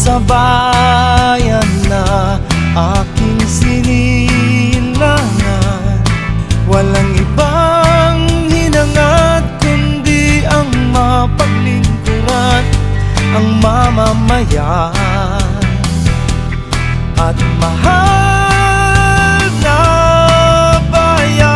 sa bayan na aking sinilangan. Walang ibang hinangad kundi ang mapaglingkuran ang mamamayan at mahal na bayan.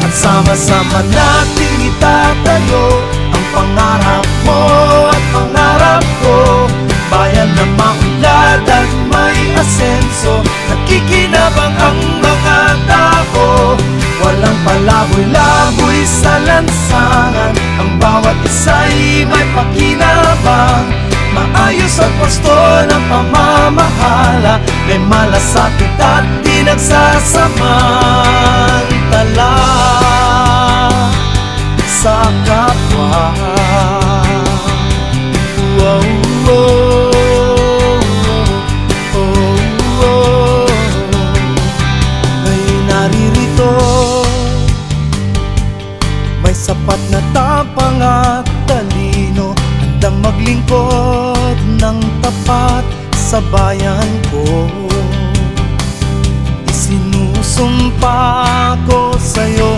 At sama-sama nating itatayo ang pangarap mo at pangarap ko, bayan na maunlad at may asenso. Nakikinabang ang mga tao, walang palaboy-laboy sa lansangan. Ang bawat isa'y may pakinabang, maayos at wasto ng pamamahala. May malasakit at di nagsasamantala sa kapwa. Oh, oh, oh, oh. May naririto, may sapat na tapang at talino, handang maglingkod ng tapat sa bayan ko. Isinusumpa ko sa'yo,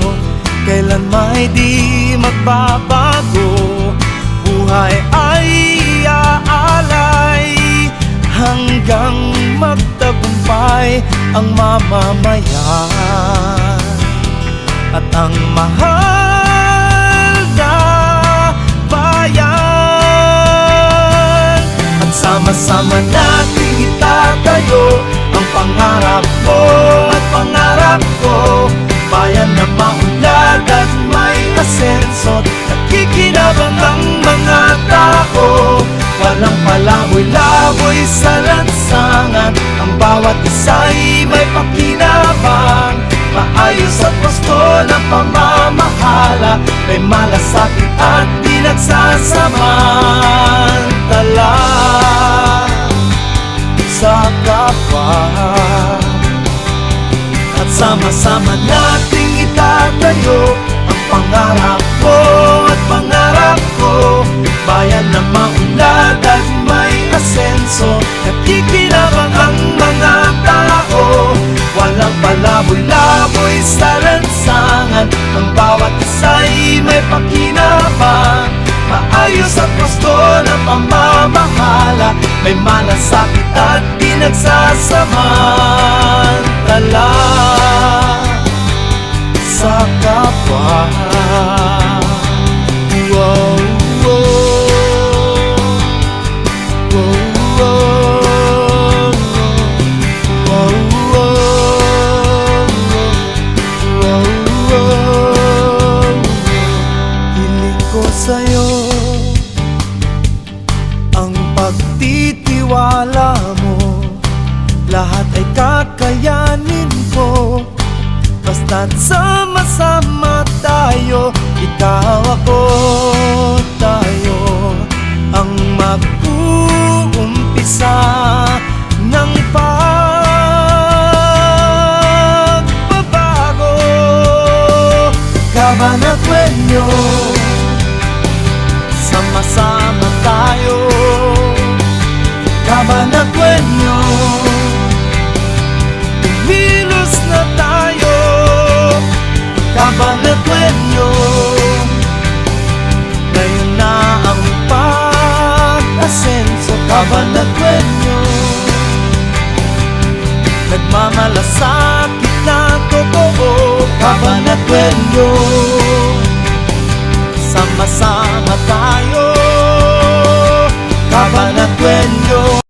kailan may di magbabago. Buhay ay aalay hanggang magtagumpay ang mamamayan at ang mahal na bayan. At sama-sama nating itatayo ang pangarap mo at pangarap ko, bayan na maunlad at may asenso. Nakikinabang ang mga tao, walang palaboy-laboy sa lansangan. Ang bawat isa'y may pakinabang, maayos at wasto ng pamamahala. May malasakit at di nagsasamantala sa kapwa. At sama-sama nating itatayo ang pangarap mo at pangarap ko, bayan na maunlad at may asenso. Nakikinabang ang mga tao, walang palaboy-laboy sa lansangan. Ang bawat isa'y may pakinabang, maayos at wasto ng pamamahala. May malasakit at di nagsasamantala sa kapwa. Wow, wow, wow, wow, wow, wow. Hiling ko sa'yo ang pagtitiwala mo, lahat ay kakayanin ko. Basta't sama-sama tayo, ikaw ako, tayo ang mag-uumpisa ng pagbabago. Cabanatueño, sama-sama tayo. Cabanatueño, kumilos na tayo. Cabanatueño, ngayon na ang pag-asenso. Cabanatueño, nagmamalasakit na totoo. Cabanatueño, sama-sama tayo. Cabanatueño.